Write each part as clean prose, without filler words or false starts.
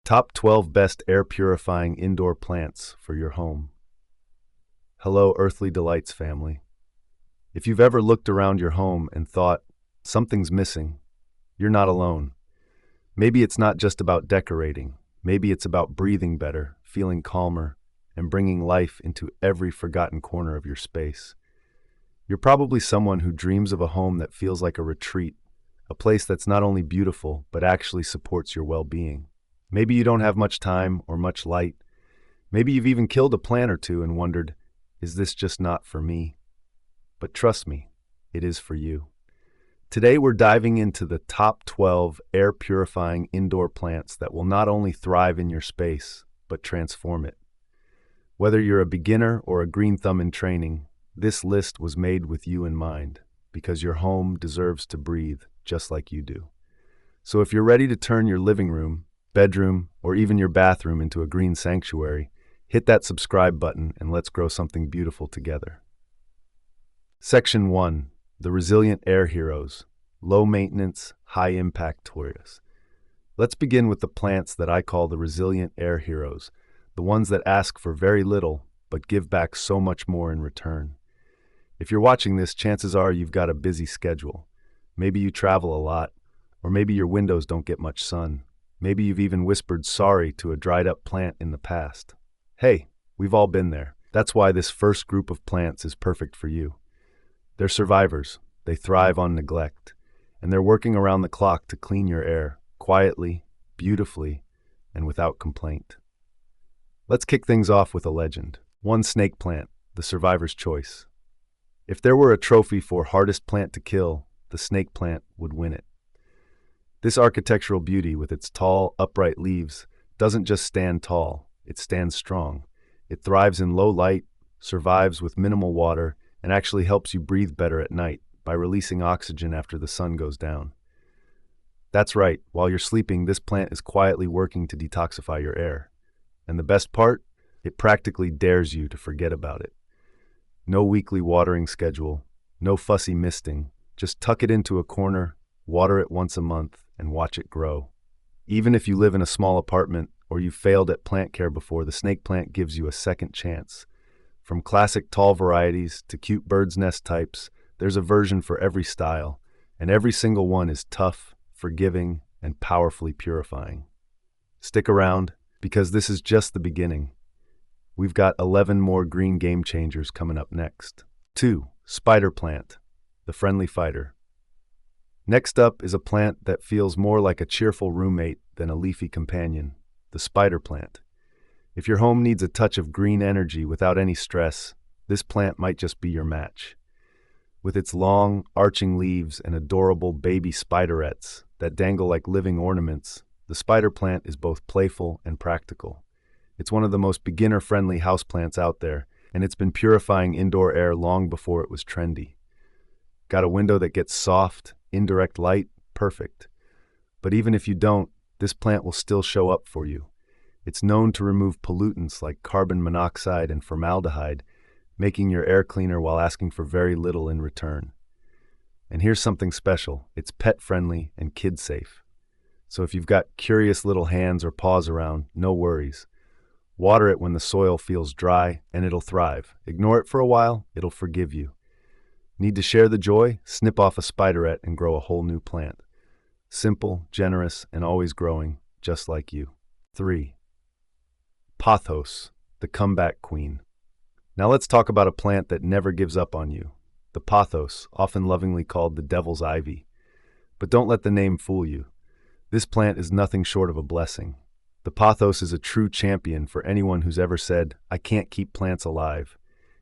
Top 12 Best Air Purifying Indoor Plants for Your Home. Hello, Earthly Delights family. If you've ever looked around your home and thought, something's missing, you're not alone. Maybe it's not just about decorating. Maybe it's about breathing better, feeling calmer, and bringing life into every forgotten corner of your space. You're probably someone who dreams of a home that feels like a retreat, a place that's not only beautiful, but actually supports your well-being. Maybe you don't have much time or much light. Maybe you've even killed a plant or two and wondered, is this just not for me? But trust me, it is for you. Today we're diving into the top 12 air-purifying indoor plants that will not only thrive in your space, but transform it. Whether you're a beginner or a green thumb in training, this list was made with you in mind, because your home deserves to breathe just like you do. So if you're ready to turn your living room, bedroom, or even your bathroom into a green sanctuary, hit that subscribe button and let's grow something beautiful together. Section 1. The Resilient Air Heroes. Low Maintenance, High Impact Toys. Let's begin with the plants that I call the Resilient Air Heroes, the ones that ask for very little but give back so much more in return. If you're watching this, chances are you've got a busy schedule. Maybe you travel a lot, or maybe your windows don't get much sun. Maybe you've even whispered sorry to a dried-up plant in the past. Hey, we've all been there. That's why this first group of plants is perfect for you. They're survivors. They thrive on neglect. And they're working around the clock to clean your air, quietly, beautifully, and without complaint. Let's kick things off with a legend. One snake plant, the survivor's choice. If there were a trophy for hardest plant to kill, the snake plant would win it. This architectural beauty with its tall, upright leaves doesn't just stand tall, it stands strong. It thrives in low light, survives with minimal water, and actually helps you breathe better at night by releasing oxygen after the sun goes down. That's right, while you're sleeping, this plant is quietly working to detoxify your air. And the best part? It practically dares you to forget about it. No weekly watering schedule, no fussy misting, just tuck it into a corner, water it once a month, and watch it grow. Even if you live in a small apartment or you've failed at plant care before, the snake plant gives you a second chance. From classic tall varieties to cute bird's nest types, there's a version for every style, and every single one is tough, forgiving, and powerfully purifying. Stick around, because this is just the beginning. We've got 11 more green game changers coming up next. 2. Spider plant, the friendly fighter. Next up is a plant that feels more like a cheerful roommate than a leafy companion, the spider plant. If your home needs a touch of green energy without any stress, this plant might just be your match. With its long, arching leaves and adorable baby spiderettes that dangle like living ornaments, the spider plant is both playful and practical. It's one of the most beginner-friendly houseplants out there, and it's been purifying indoor air long before it was trendy. Got a window that gets soft, indirect light? Perfect. But even if you don't, this plant will still show up for you. It's known to remove pollutants like carbon monoxide and formaldehyde, making your air cleaner while asking for very little in return. And here's something special. It's pet-friendly and kid-safe. So if you've got curious little hands or paws around, no worries. Water it when the soil feels dry, and it'll thrive. Ignore it for a while, it'll forgive you. Need to share the joy? Snip off a spiderette and grow a whole new plant. Simple, generous, and always growing, just like you. 3. Pothos, the comeback queen. Now let's talk about a plant that never gives up on you. The pothos, often lovingly called the devil's ivy. But don't let the name fool you. This plant is nothing short of a blessing. The pothos is a true champion for anyone who's ever said, I can't keep plants alive.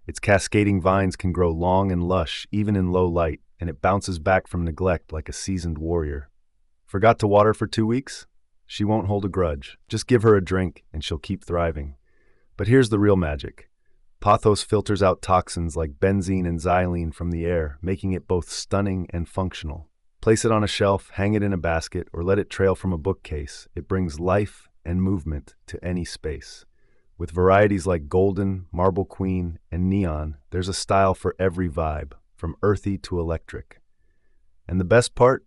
Its cascading vines can grow long and lush, even in low light, and it bounces back from neglect like a seasoned warrior. Forgot to water for 2 weeks? She won't hold a grudge. Just give her a drink, and she'll keep thriving. But here's the real magic. Pothos filters out toxins like benzene and xylene from the air, making it both stunning and functional. Place it on a shelf, hang it in a basket, or let it trail from a bookcase. It brings life and movement to any space. With varieties like Golden, Marble Queen, and Neon, there's a style for every vibe, from earthy to electric. And the best part?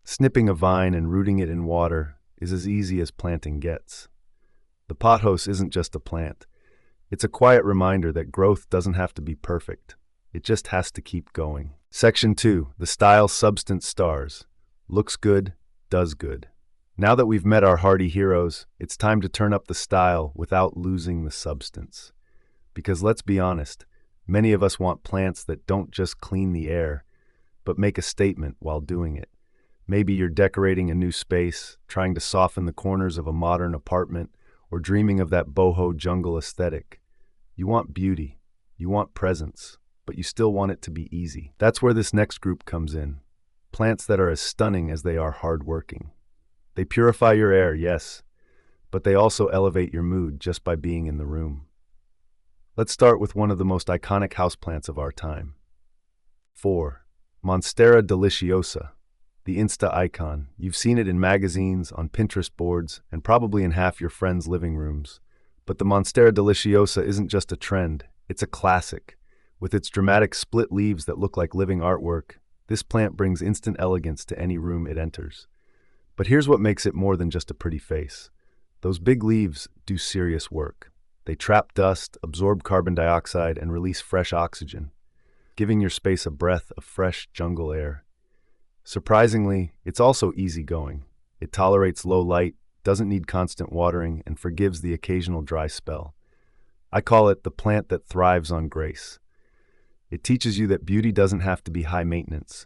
Snipping a vine and rooting it in water is as easy as planting gets. The pothos isn't just a plant. It's a quiet reminder that growth doesn't have to be perfect. It just has to keep going. Section 2. The Style Substance Stars. Looks good, does good. Now that we've met our hardy heroes, it's time to turn up the style without losing the substance. Because let's be honest, many of us want plants that don't just clean the air, but make a statement while doing it. Maybe you're decorating a new space, trying to soften the corners of a modern apartment, or dreaming of that boho jungle aesthetic. You want beauty, you want presence, but you still want it to be easy. That's where this next group comes in. Plants that are as stunning as they are hardworking. They purify your air, yes, but they also elevate your mood just by being in the room. Let's start with one of the most iconic houseplants of our time. 4. Monstera deliciosa, the Insta icon. You've seen it in magazines, on Pinterest boards, and probably in half your friends' living rooms. But the Monstera deliciosa isn't just a trend, it's a classic. With its dramatic split leaves that look like living artwork, this plant brings instant elegance to any room it enters. But here's what makes it more than just a pretty face. Those big leaves do serious work. They trap dust, absorb carbon dioxide, and release fresh oxygen, giving your space a breath of fresh jungle air. Surprisingly, it's also easygoing. It tolerates low light, doesn't need constant watering, and forgives the occasional dry spell. I call it the plant that thrives on grace. It teaches you that beauty doesn't have to be high maintenance.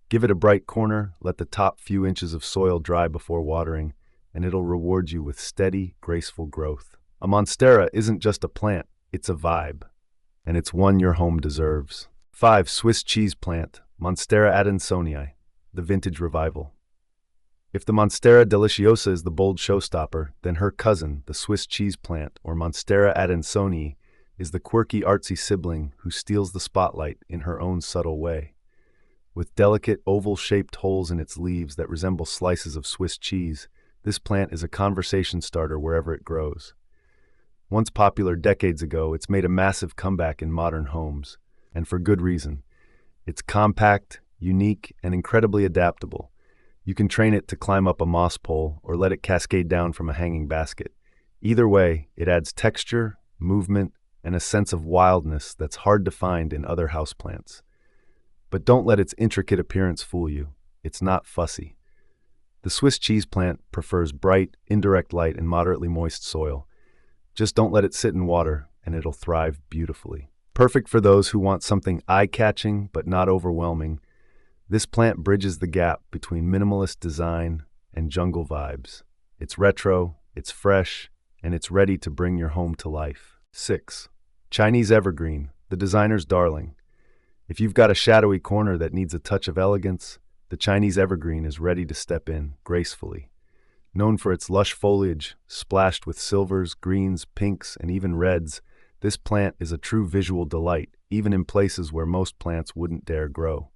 Give it a bright corner, let the top few inches of soil dry before watering, and it'll reward you with steady, graceful growth. A monstera isn't just a plant, it's a vibe, and it's one your home deserves. 5. Swiss cheese plant, Monstera adansonii, the vintage revival. If the Monstera deliciosa is the bold showstopper, then her cousin, the Swiss cheese plant, or Monstera adansonii, is the quirky, artsy sibling who steals the spotlight in her own subtle way. With delicate, oval-shaped holes in its leaves that resemble slices of Swiss cheese, this plant is a conversation starter wherever it grows. Once popular decades ago, it's made a massive comeback in modern homes, and for good reason. It's compact, unique, and incredibly adaptable. You can train it to climb up a moss pole or let it cascade down from a hanging basket. Either way, it adds texture, movement, and a sense of wildness that's hard to find in other houseplants. But don't let its intricate appearance fool you. It's not fussy. The Swiss cheese plant prefers bright, indirect light and moderately moist soil. Just don't let it sit in water, and it'll thrive beautifully. Perfect for those who want something eye-catching but not overwhelming, this plant bridges the gap between minimalist design and jungle vibes. It's retro, it's fresh, and it's ready to bring your home to life. 6. Chinese Evergreen, the designer's darling. If you've got a shadowy corner that needs a touch of elegance, the Chinese Evergreen is ready to step in gracefully. Known for its lush foliage, splashed with silvers, greens, pinks, and even reds, this plant is a true visual delight, even in places where most plants wouldn't dare grow.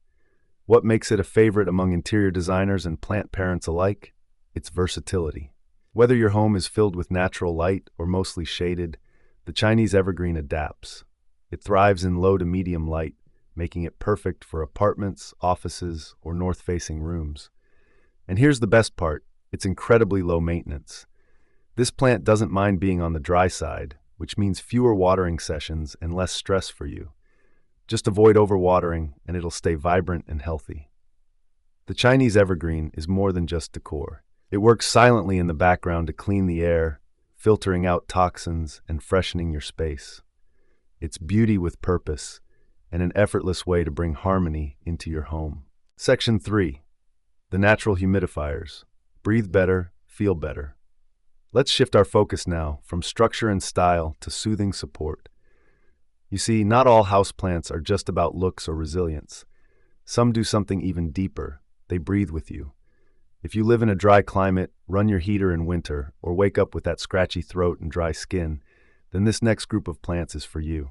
What makes it a favorite among interior designers and plant parents alike? Its versatility. Whether your home is filled with natural light or mostly shaded, the Chinese Evergreen adapts. It thrives in low to medium light, making it perfect for apartments, offices, or north-facing rooms. And here's the best part, it's incredibly low maintenance. This plant doesn't mind being on the dry side, which means fewer watering sessions and less stress for you. Just avoid overwatering, and it'll stay vibrant and healthy. The Chinese Evergreen is more than just decor. It works silently in the background to clean the air, filtering out toxins and freshening your space. It's beauty with purpose, and an effortless way to bring harmony into your home. Section 3. The natural humidifiers. Breathe better, feel better. Let's shift our focus now from structure and style to soothing support. You see, not all houseplants are just about looks or resilience. Some do something even deeper. They breathe with you. If you live in a dry climate, run your heater in winter, or wake up with that scratchy throat and dry skin, then this next group of plants is for you.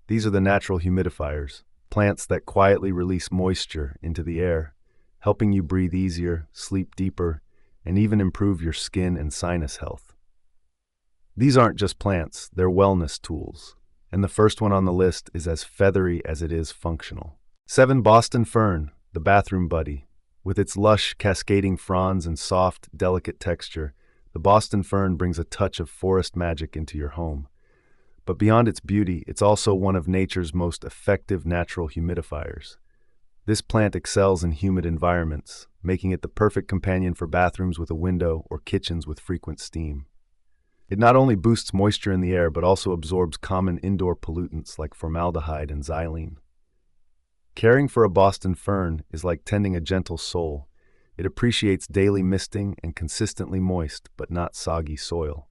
These are the natural humidifiers, plants that quietly release moisture into the air, helping you breathe easier, sleep deeper, and even improve your skin and sinus health. These aren't just plants, they're wellness tools. And the first one on the list is as feathery as it is functional. 7. Boston Fern, the bathroom buddy. With its lush, cascading fronds and soft, delicate texture, The Boston Fern brings a touch of forest magic into your home. But beyond its beauty, it's also one of nature's most effective natural humidifiers. This plant excels in humid environments, making it the perfect companion for bathrooms with a window or kitchens with frequent steam. It not only boosts moisture in the air, but also absorbs common indoor pollutants like formaldehyde and xylene. Caring for a Boston Fern is like tending a gentle soul. It appreciates daily misting and consistently moist but not soggy soil.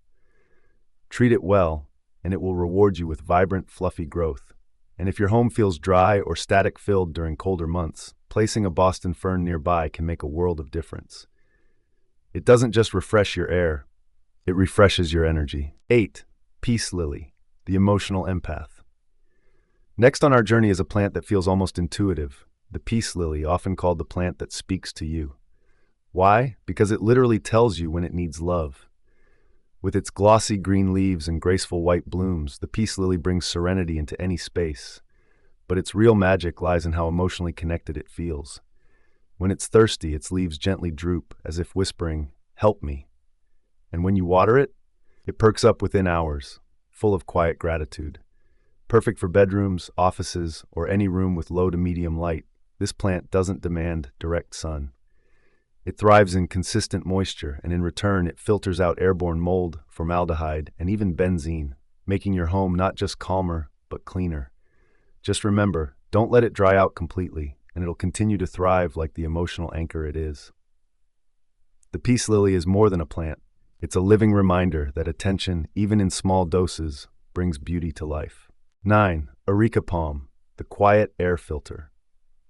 Treat it well, and it will reward you with vibrant, fluffy growth. And if your home feels dry or static-filled during colder months, placing a Boston Fern nearby can make a world of difference. It doesn't just refresh your air, it refreshes your energy. 8. Peace Lily, the emotional empath. Next on our journey is a plant that feels almost intuitive, the peace lily, often called the plant that speaks to you. Why? Because it literally tells you when it needs love. With its glossy green leaves and graceful white blooms, the peace lily brings serenity into any space. But its real magic lies in how emotionally connected it feels. When it's thirsty, its leaves gently droop, as if whispering, "Help me." And when you water it, it perks up within hours, full of quiet gratitude. Perfect for bedrooms, offices, or any room with low to medium light, this plant doesn't demand direct sun. It thrives in consistent moisture, and in return it filters out airborne mold, formaldehyde, and even benzene, making your home not just calmer, but cleaner. Just remember, don't let it dry out completely, and it'll continue to thrive like the emotional anchor it is. The peace lily is more than a plant. It's a living reminder that attention, even in small doses, brings beauty to life. 9. Areca palm, the quiet air filter.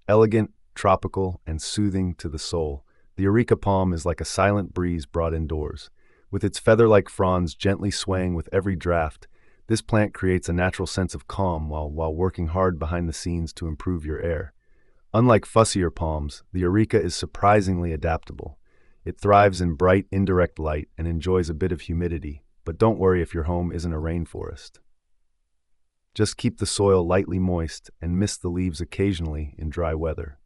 Elegant, tropical, and soothing to the soul, the areca palm is like a silent breeze brought indoors. With its feather-like fronds gently swaying with every draft, this plant creates a natural sense of calm while working hard behind the scenes to improve your air. Unlike fussier palms, the areca is surprisingly adaptable. It thrives in bright, indirect light and enjoys a bit of humidity, but don't worry if your home isn't a rainforest. Just keep the soil lightly moist and mist the leaves occasionally in dry weather.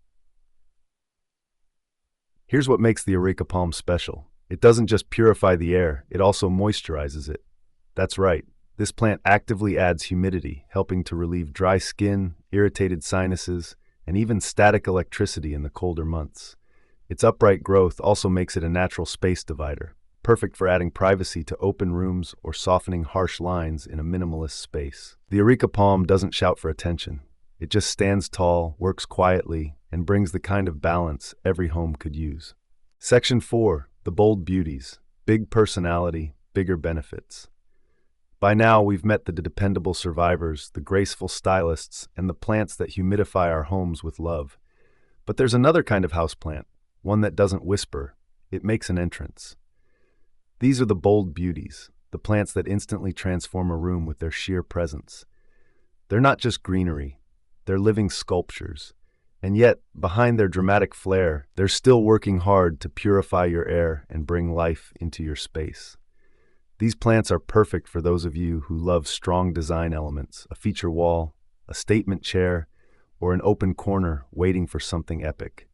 Here's what makes the areca palm special. It doesn't just purify the air, it also moisturizes it. That's right, this plant actively adds humidity, helping to relieve dry skin, irritated sinuses, and even static electricity in the colder months. Its upright growth also makes it a natural space divider, perfect for adding privacy to open rooms or softening harsh lines in a minimalist space. The areca palm doesn't shout for attention. It just stands tall, works quietly, and brings the kind of balance every home could use. Section 4. The Bold Beauties. Big personality, bigger benefits. By now, we've met the dependable survivors, the graceful stylists, and the plants that humidify our homes with love. But there's another kind of houseplant, one that doesn't whisper, it makes an entrance. These are the bold beauties, the plants that instantly transform a room with their sheer presence. They're not just greenery, they're living sculptures. And yet, behind their dramatic flair, they're still working hard to purify your air and bring life into your space. These plants are perfect for those of you who love strong design elements, a feature wall, a statement chair, or an open corner waiting for something epic.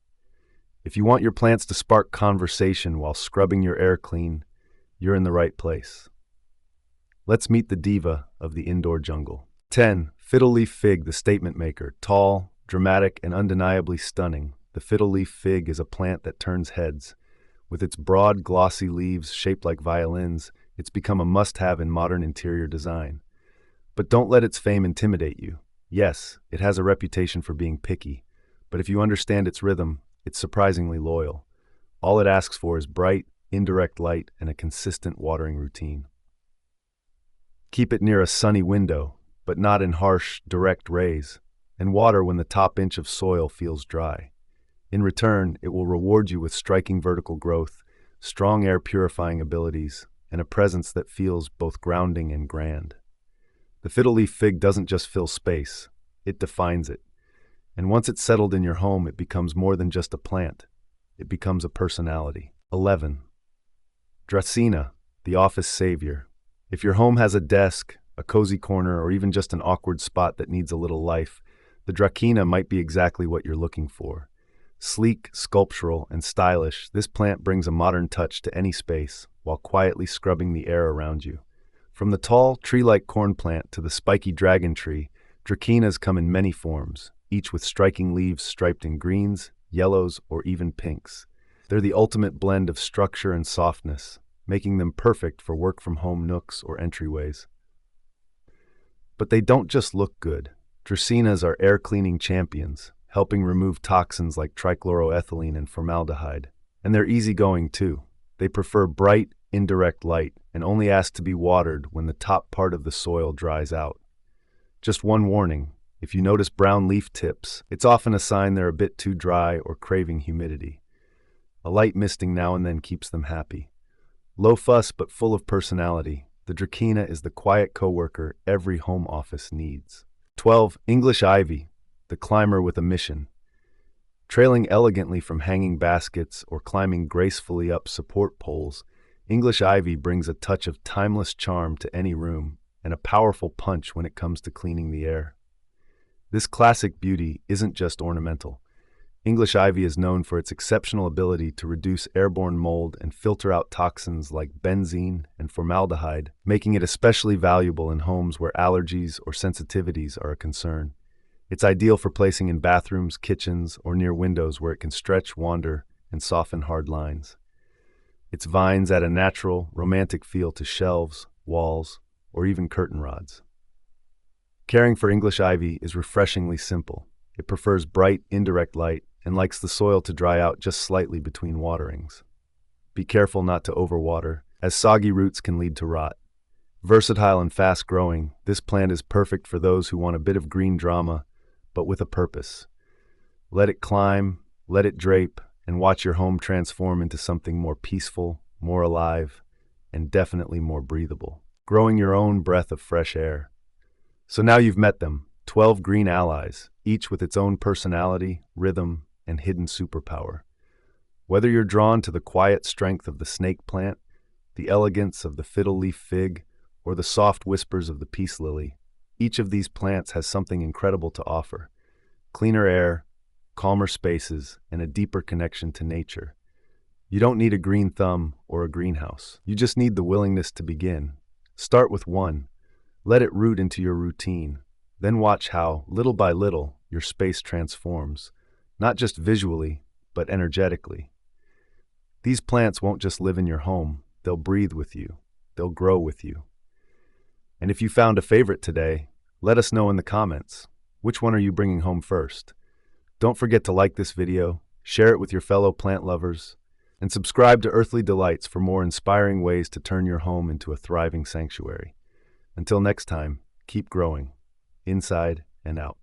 If you want your plants to spark conversation while scrubbing your air clean, you're in the right place. Let's meet the diva of the indoor jungle. 10. Fiddle Leaf Fig, the statement maker. Tall, dramatic, and undeniably stunning, the Fiddle Leaf Fig is a plant that turns heads. With its broad, glossy leaves shaped like violins, it's become a must-have in modern interior design. But don't let its fame intimidate you. Yes, it has a reputation for being picky, but if you understand its rhythm, it's surprisingly loyal. All it asks for is bright, indirect light and a consistent watering routine. Keep it near a sunny window, but not in harsh, direct rays, and water when the top inch of soil feels dry. In return, it will reward you with striking vertical growth, strong air purifying abilities, and a presence that feels both grounding and grand. The Fiddle Leaf Fig doesn't just fill space, it defines it. And once it's settled in your home, it becomes more than just a plant. It becomes a personality. 11. Dracaena, the office savior. If your home has a desk, a cozy corner, or even just an awkward spot that needs a little life, the Dracaena might be exactly what you're looking for. Sleek, sculptural, and stylish, this plant brings a modern touch to any space while quietly scrubbing the air around you. From the tall, tree-like corn plant to the spiky dragon tree, Dracaenas come in many forms, each with striking leaves striped in greens, yellows, or even pinks. They're the ultimate blend of structure and softness, making them perfect for work-from-home nooks or entryways. But they don't just look good. Dracaenas are air-cleaning champions, helping remove toxins like trichloroethylene and formaldehyde. And they're easygoing too. They prefer bright, indirect light and only ask to be watered when the top part of the soil dries out. Just one warning, if you notice brown leaf tips, it's often a sign they're a bit too dry or craving humidity. A light misting now and then keeps them happy. Low fuss but full of personality, the Dracaena is the quiet coworker every home office needs. 12. English Ivy, the climber with a mission. Trailing elegantly from hanging baskets or climbing gracefully up support poles, English Ivy brings a touch of timeless charm to any room and a powerful punch when it comes to cleaning the air. This classic beauty isn't just ornamental. English Ivy is known for its exceptional ability to reduce airborne mold and filter out toxins like benzene and formaldehyde, making it especially valuable in homes where allergies or sensitivities are a concern. It's ideal for placing in bathrooms, kitchens, or near windows where it can stretch, wander, and soften hard lines. Its vines add a natural, romantic feel to shelves, walls, or even curtain rods. Caring for English Ivy is refreshingly simple. It prefers bright, indirect light and likes the soil to dry out just slightly between waterings. Be careful not to overwater, as soggy roots can lead to rot. Versatile and fast-growing, this plant is perfect for those who want a bit of green drama, but with a purpose. Let it climb, let it drape, and watch your home transform into something more peaceful, more alive, and definitely more breathable, growing your own breath of fresh air. So now you've met them, 12 green allies, each with its own personality, rhythm, and hidden superpower. Whether you're drawn to the quiet strength of the snake plant, the elegance of the fiddle leaf fig, or the soft whispers of the peace lily, each of these plants has something incredible to offer. Cleaner air, calmer spaces, and a deeper connection to nature. You don't need a green thumb or a greenhouse. You just need the willingness to begin. Start with one. Let it root into your routine. Then watch how, little by little, your space transforms, not just visually, but energetically. These plants won't just live in your home, they'll breathe with you, they'll grow with you. And if you found a favorite today, let us know in the comments. Which one are you bringing home first? Don't forget to like this video, share it with your fellow plant lovers, and subscribe to Earthly Delights for more inspiring ways to turn your home into a thriving sanctuary. Until next time, keep growing, inside and out.